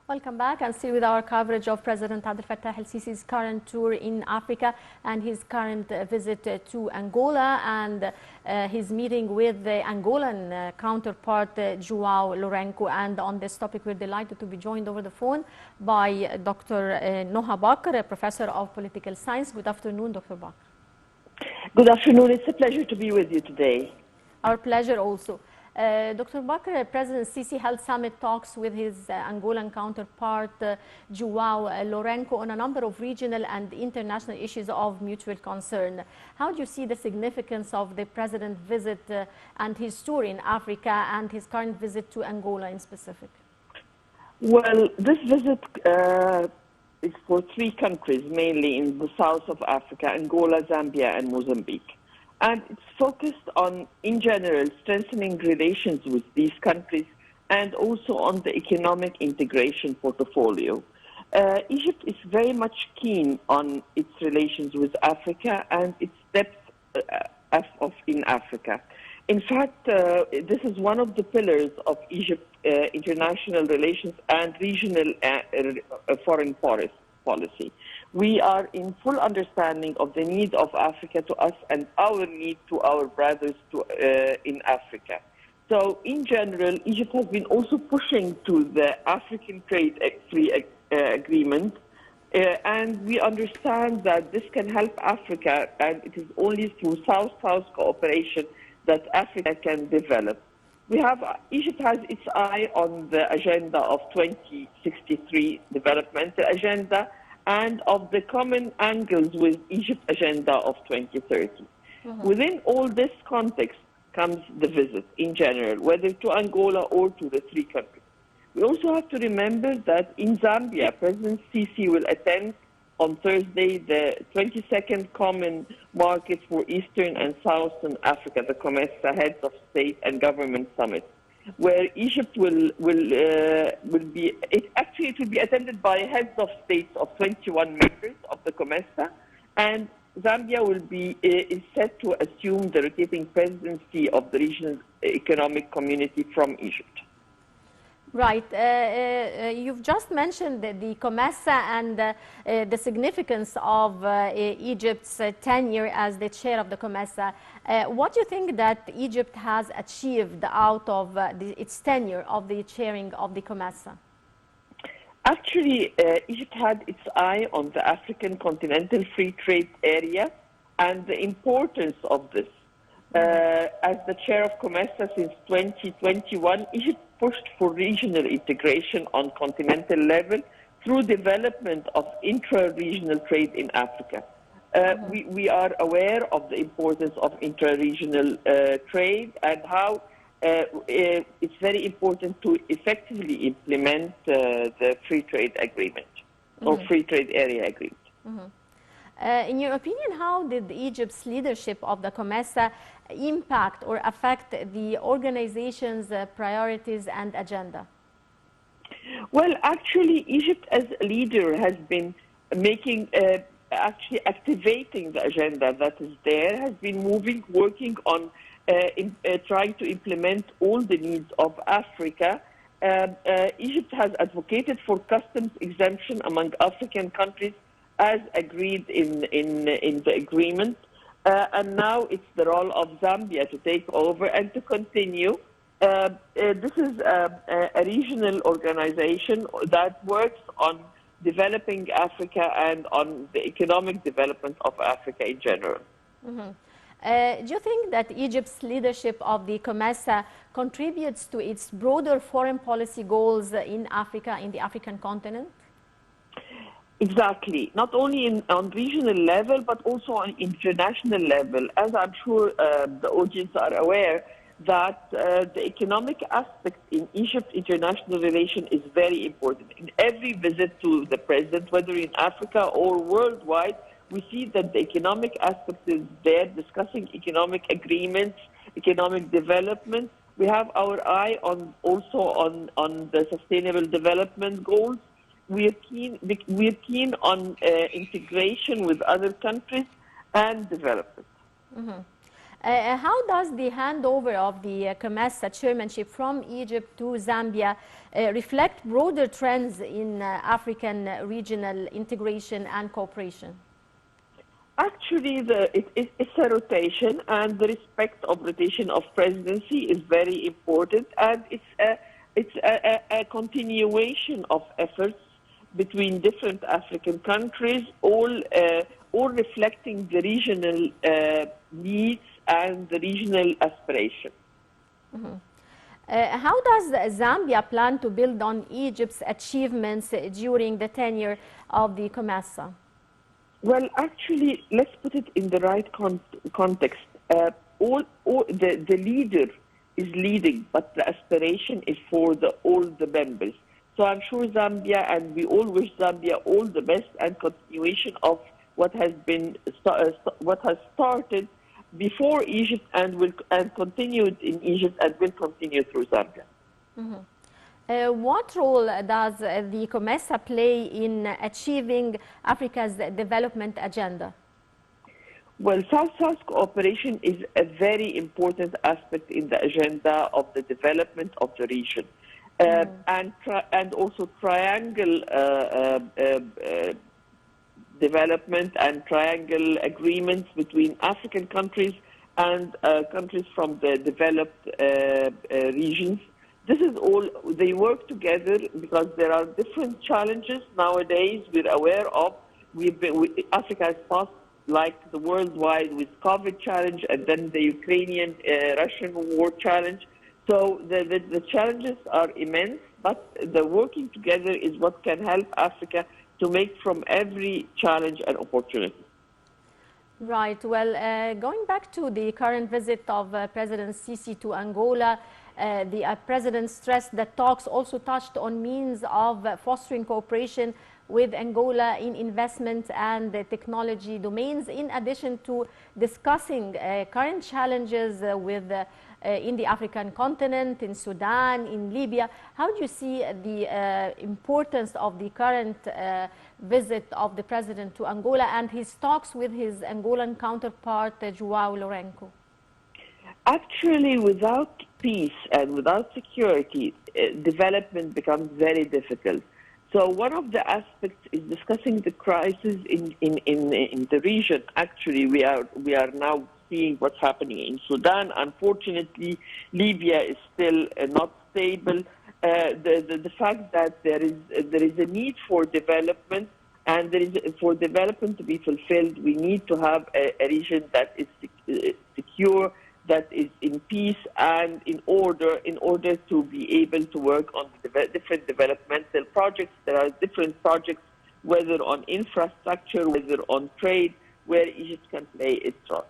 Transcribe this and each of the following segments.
Welcome back, and still with our coverage of President Abdel Fattah el-Sisi's current tour in Africa and his current visit to Angola and his meeting with the Angolan counterpart João Lourenço. And on this topic, we're delighted to be joined over the phone by Dr. Noha Bakr, a professor of political science. Good afternoon, Dr. Bakr. Good afternoon. It's a pleasure to be with you today. Our pleasure also. Dr. Bakr, President Sisi held summit talks with his Angolan counterpart, João Lourenço, on a number of regional and international issues of mutual concern. How do you see the significance of the president's visit and his tour in Africa and his current visit to Angola in specific? Well, this visit is for three countries, mainly in the south of Africa: Angola, Zambia, and Mozambique. And it's focused on, in general, strengthening relations with these countries and also on the economic integration portfolio. Egypt is very much keen on its relations with Africa and its depth in Africa. In fact, this is one of the pillars of Egypt's international relations and regional foreign policy. We are in full understanding of the need of Africa to us and our need to our brothers in Africa. So, in general, Egypt has been also pushing to the African Trade Free Agreement, and we understand that this can help Africa, and it is only through South-South cooperation that Africa can develop. Egypt has its eye on the agenda of 2063 developmental agenda, and of the common angles with Egypt's agenda of 2030. Within all this context comes the visit in general, whether to Angola or to the three countries. We also have to remember that in Zambia, President Sisi will attend on Thursday the 22nd Common Market for Eastern and Southern Africa, the COMESA Heads of State and Government Summit, where Egypt will be, it will be attended by heads of states of 21 members of the COMESA, and Zambia will be is set to assume the rotating presidency of the regional economic community from Egypt. Right. You've just mentioned the COMESA and the significance of Egypt's tenure as the chair of the COMESA. What do you think that Egypt has achieved out of its tenure of the chairing of the COMESA? Actually, Egypt had its eye on the African Continental Free Trade Area and the importance of this. As the chair of COMESA since 2021, Egypt pushed for regional integration on continental level through development of intra-regional trade in Africa. We are aware of the importance of intra-regional trade and how it's very important to effectively implement the free trade agreement or free trade area agreement. In your opinion, how did Egypt's leadership of the COMESA impact or affect the organization's priorities and agenda? Well, actually, Egypt as a leader has been making, actually activating the agenda that is there, has been working on trying to implement all the needs of Africa. Egypt has advocated for customs exemption among African countries as agreed in the agreement. And now it's the role of Zambia to take over and to continue. This is a regional organization that works on developing Africa and on the economic development of Africa in general. Do you think that Egypt's leadership of the COMESA contributes to its broader foreign policy goals in Africa, in the African continent? Exactly. Not only on regional level, but also on international level. As I'm sure the audience are aware, that the economic aspect in Egypt's international relation is very important. In every visit to the president, whether in Africa or worldwide, we see that the economic aspect is there, discussing economic agreements, economic development. We have our eye also on the sustainable development goals. We're keen on integration with other countries and development. How does the handover of the COMESA chairmanship from Egypt to Zambia reflect broader trends in African regional integration and cooperation? Actually, it's a rotation, and the respect of rotation of presidency is very important, and it's a continuation of efforts between different African countries, all reflecting the regional needs and the regional aspiration. How does Zambia plan to build on Egypt's achievements during the tenure of the COMESA? Well, actually, let's put it in the right context. The leader is leading, but the aspiration is for all the members. So I'm sure Zambia, and we all wish Zambia all the best and continuation of what has started before Egypt and continued in Egypt and will continue through Zambia. What role does the COMESA play in achieving Africa's development agenda? Well, South-South cooperation is a very important aspect in the agenda of the development of the region. And also triangle development and triangle agreements between African countries and countries from the developed regions. This is all, they work together because there are different challenges nowadays we're aware of. Africa has passed like the worldwide with COVID challenge and then the Ukrainian-Russian war challenge. So the challenges are immense, but the working together is what can help Africa to make from every challenge an opportunity. Right. Well, going back to the current visit of President Sisi to Angola, the President stressed that talks also touched on means of fostering cooperation with Angola in investment and technology domains, in addition to discussing current challenges in the African continent, in Sudan, in Libya. How do you see the importance of the current visit of the President to Angola and his talks with his Angolan counterpart, João Lourenço? Actually, without peace and without security, development becomes very difficult. So one of the aspects is discussing the crisis in the region. Actually, we are now seeing what's happening in Sudan. Unfortunately, Libya is still not stable. The fact that there is a need for development, and for development to be fulfilled, we need to have a region that is secure, that is in peace and in order to be able to work on the different developmental projects. There are different projects, whether on infrastructure, whether on trade, where Egypt can play its role.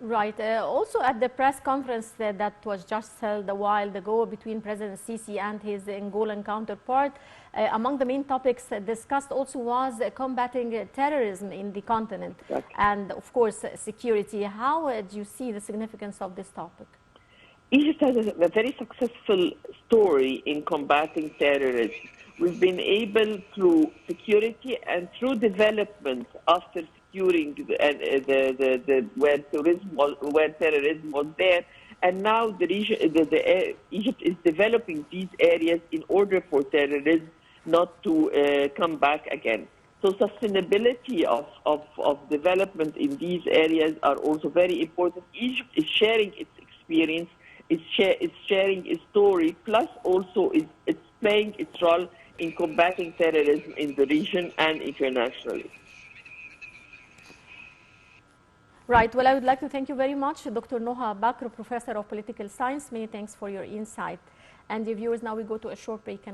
Right. Also at the press conference that was just held a while ago between President Sisi and his Angolan counterpart, among the main topics discussed also was combating terrorism in the continent. Exactly. And of course security. How do you see the significance of this topic? Egypt has a very successful story in combating terrorism. We've been able through security and through development after securing where terrorism was there, and now the region, Egypt is developing these areas in order for terrorism not to come back again. So sustainability of development in these areas are also very important. Egypt is sharing its experience, it's sharing its story, plus also it's playing its role in combating terrorism in the region and internationally. Right. Well, I would like to thank you very much, Dr. Noha Bakr, Professor of Political Science. Many thanks for your insight. And the viewers, now we go to a short break. And